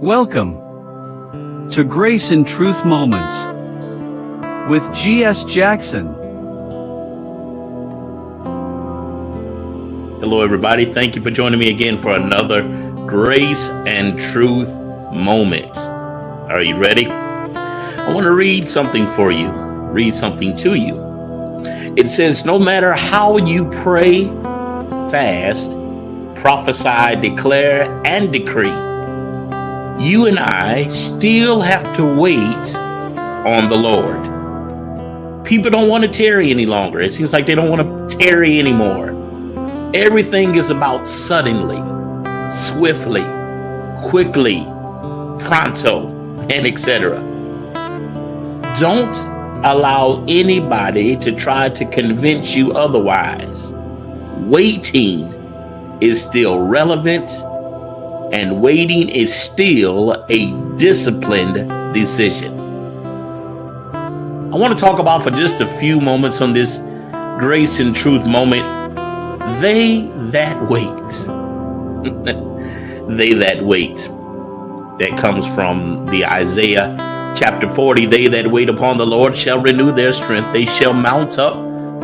Welcome to Grace and Truth Moments with G.S. Jackson. Hello, everybody. Thank you for joining me again for another Grace and Truth Moment. Are you ready? I want to read something for you, read something to you. It says, no matter how you pray, fast, prophesy, declare, and decree, you and I still have to wait on the Lord. People don't want to tarry any longer. It seems like they don't want to tarry anymore. Everything is about suddenly, swiftly, quickly, pronto, and etc. Don't allow anybody to try to convince you otherwise. Waiting is still relevant, and waiting is still a disciplined decision. I want to talk about for just a few moments on this Grace and Truth Moment, they that wait. They that wait. That comes from the Isaiah chapter 40. They that wait upon the Lord shall renew their strength. They shall mount up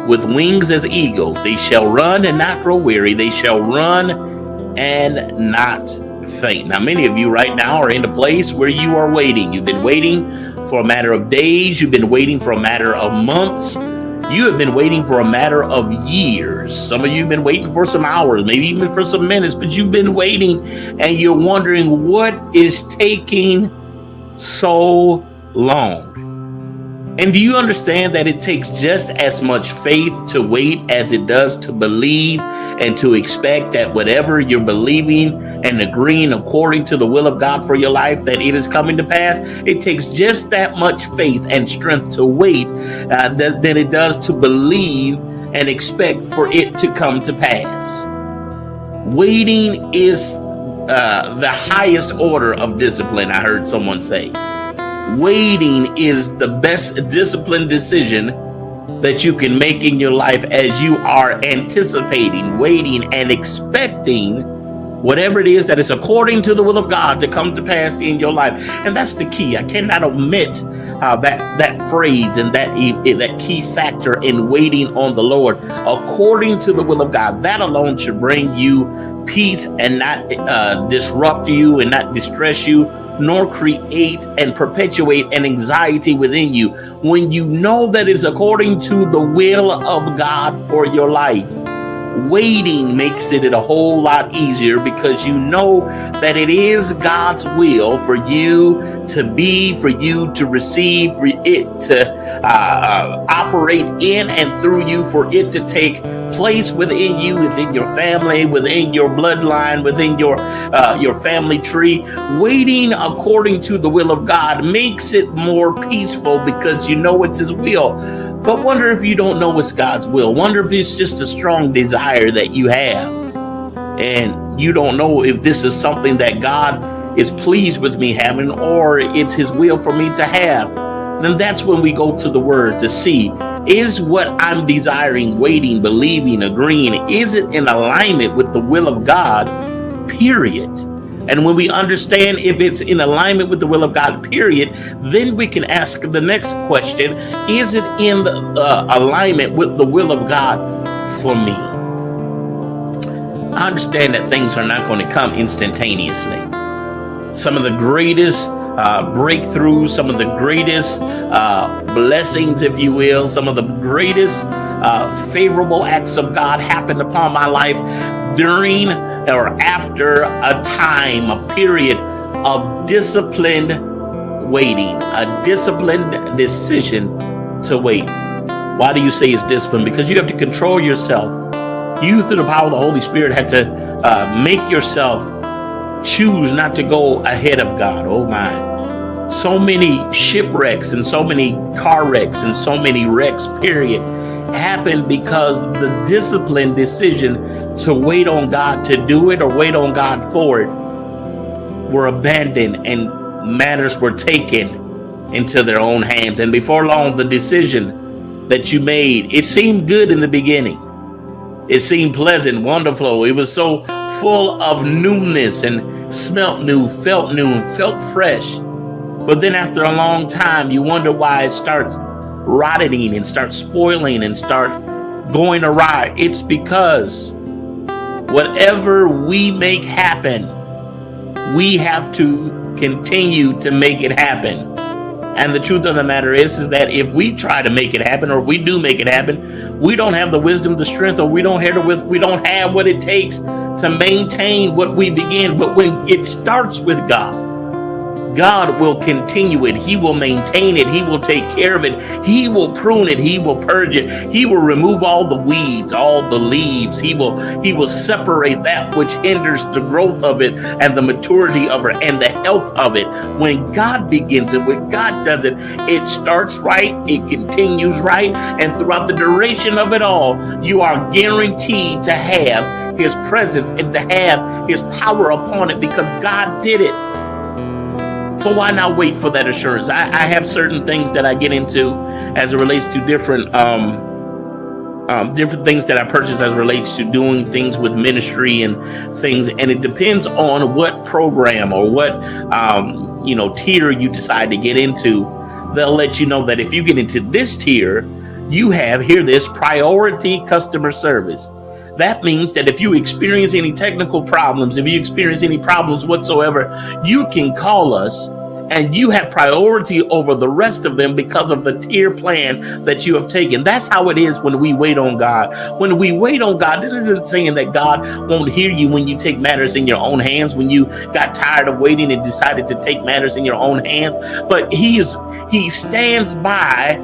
with wings as eagles. They shall run and not grow weary. They shall run and not faint. Now, many of you right now are in a place where you are waiting. You've been waiting for a matter of days. You've been waiting for a matter of months. You have been waiting for a matter of years. Some of you have been waiting for some hours, maybe even for some minutes, but you've been waiting and you're wondering what is taking so long. And do you understand that it takes just as much faith to wait as it does to believe and to expect that whatever you're believing and agreeing according to the will of God for your life, that it is coming to pass? It takes just that much faith and strength to wait than it does to believe and expect for it to come to pass. Waiting is the highest order of discipline, I heard someone say. Waiting is the best disciplined decision that you can make in your life as you are anticipating, waiting, and expecting whatever it is that is according to the will of God to come to pass in your life. And that's the key. I cannot omit that phrase and that key factor in waiting on the Lord according to the will of God. That alone should bring you peace and not disrupt you and not distress you, nor create and perpetuate an anxiety within you when you know that it's according to the will of God for your life. Waiting makes it a whole lot easier because you know that it is God's will for you to be, for you to receive, for it to operate in and through you, for it to take place within you, within your family, within your bloodline, within your family tree. Waiting according to the will of God makes it more peaceful because you know it's His will. But wonder if you don't know it's God's will. Wonder if it's just a strong desire that you have, and you don't know if this is something that God is pleased with me having, or it's His will for me to have. Then that's when we go to the Word to see, is what I'm desiring, waiting, believing, agreeing, is it in alignment with the will of God, period? And when we understand if it's in alignment with the will of God, period, then we can ask the next question, is it in the alignment with the will of God for me? I understand that things are not going to come instantaneously. Some of the greatest breakthroughs, some of the greatest blessings, if you will, some of the greatest favorable acts of God happened upon my life during or after a time, a period of disciplined waiting, a disciplined decision to wait. Why do you say it's discipline? Because you have to control yourself. You, through the power of the Holy Spirit, had to make yourself choose not to go ahead of God. Oh my. So many shipwrecks and so many car wrecks and so many wrecks, period, happened because the disciplined decision to wait on God to do it or wait on God for it were abandoned and matters were taken into their own hands. And before long, the decision that you made, it seemed good in the beginning. It seemed pleasant, wonderful. It was so full of newness and smelt new, and felt fresh. But then after a long time, you wonder why it starts rotting and starts spoiling and start going awry. It's because whatever we make happen, we have to continue to make it happen. And the truth of the matter is that if we try to make it happen, or if we do make it happen, we don't have the wisdom, the strength, or we don't have what it takes to maintain what we begin. But when it starts with God, God will continue it. He will maintain it. He will take care of it. He will prune it. He will purge it. He will remove all the weeds, all the leaves. He will separate that which hinders the growth of it and the maturity of it and the health of it. When God begins it, when God does it, it starts right, it continues right, and throughout the duration of it all, you are guaranteed to have His presence and to have His power upon it, because God did it. So why not wait for that assurance? I have certain things that I get into as it relates to different things that I purchase as it relates to doing things with ministry and things. And it depends on what program or what, tier you decide to get into. They'll let you know that if you get into this tier, you have, hear this, priority customer service. That means that if you experience any technical problems, if you experience any problems whatsoever, you can call us and you have priority over the rest of them because of the tier plan that you have taken. That's how it is when we wait on God. When we wait on God, it isn't saying that God won't hear you when you take matters in your own hands, when you got tired of waiting and decided to take matters in your own hands. But He stands by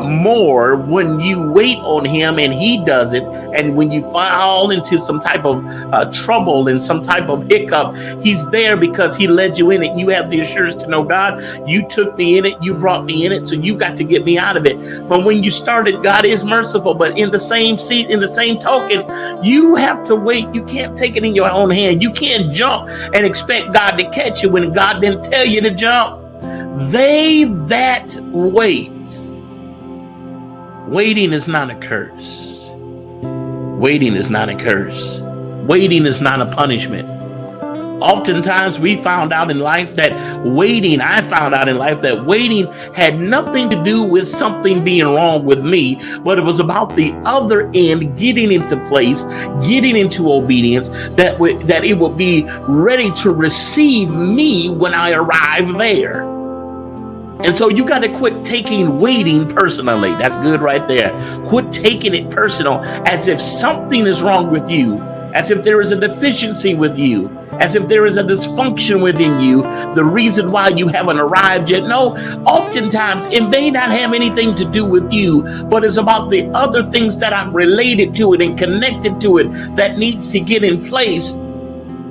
more when you wait on Him and He does it. And when you fall into some type of trouble and some type of hiccup, He's there because He led you in it. You have the assurance to know, God, you took me in it, you brought me in it, so you got to get me out of it. But when you started, God is merciful, but in the same token, you have to wait. You can't take it in your own hand. You can't jump and expect God to catch you when God didn't tell you to jump. They that wait. Waiting is not a curse. Waiting is not a curse. Waiting is not a punishment. Oftentimes I found out in life that waiting had nothing to do with something being wrong with me, but it was about the other end getting into place, getting into obedience, that it will be ready to receive me when I arrive there. And so you got to quit taking waiting personally. That's good right there. Quit taking it personal as if something is wrong with you, as if there is a deficiency with you, as if there is a dysfunction within you, the reason why you haven't arrived yet. No, oftentimes it may not have anything to do with you, but it's about the other things that are related to it and connected to it that needs to get in place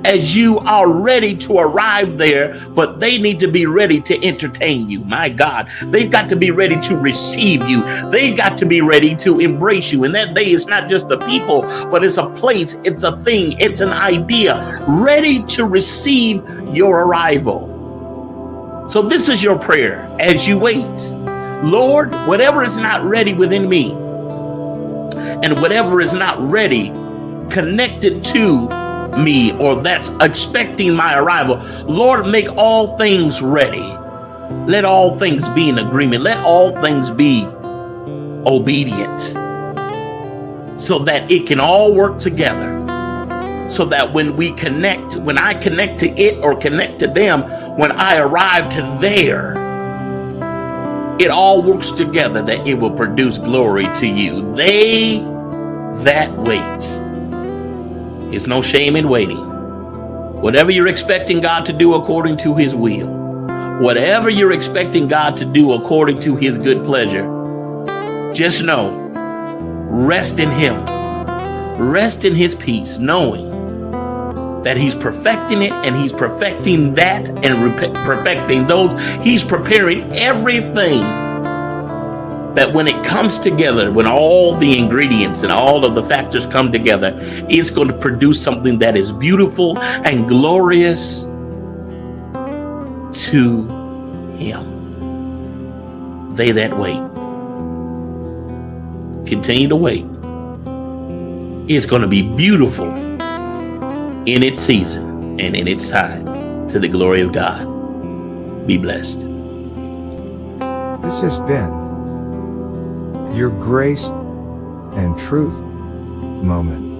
as you are ready to arrive there, but they need to be ready to entertain you. My God, they've got to be ready to receive you. They've got to be ready to embrace you. And that day is not just the people, but it's a place, it's a thing, it's an idea, ready to receive your arrival. So this is your prayer as you wait. Lord, whatever is not ready within me and whatever is not ready connected to me or that's expecting my arrival, Lord, make all things ready. Let all things be in agreement. Let all things be obedient so that it can all work together. So that when I connect to it or connect to them, when I arrive to there, it all works together that it will produce glory to you. They that wait. There's no shame in waiting. Whatever you're expecting God to do according to His will, whatever you're expecting God to do according to His good pleasure, just know, rest in Him. Rest in His peace, knowing that He's perfecting it and He's perfecting that and perfecting those. He's preparing everything that when it comes together, when all the ingredients and all of the factors come together, it's going to produce something that is beautiful and glorious to Him. They that wait. Continue to wait. It's going to be beautiful in its season and in its time, to the glory of God. Be blessed. This has been your Grace and Truth Moment.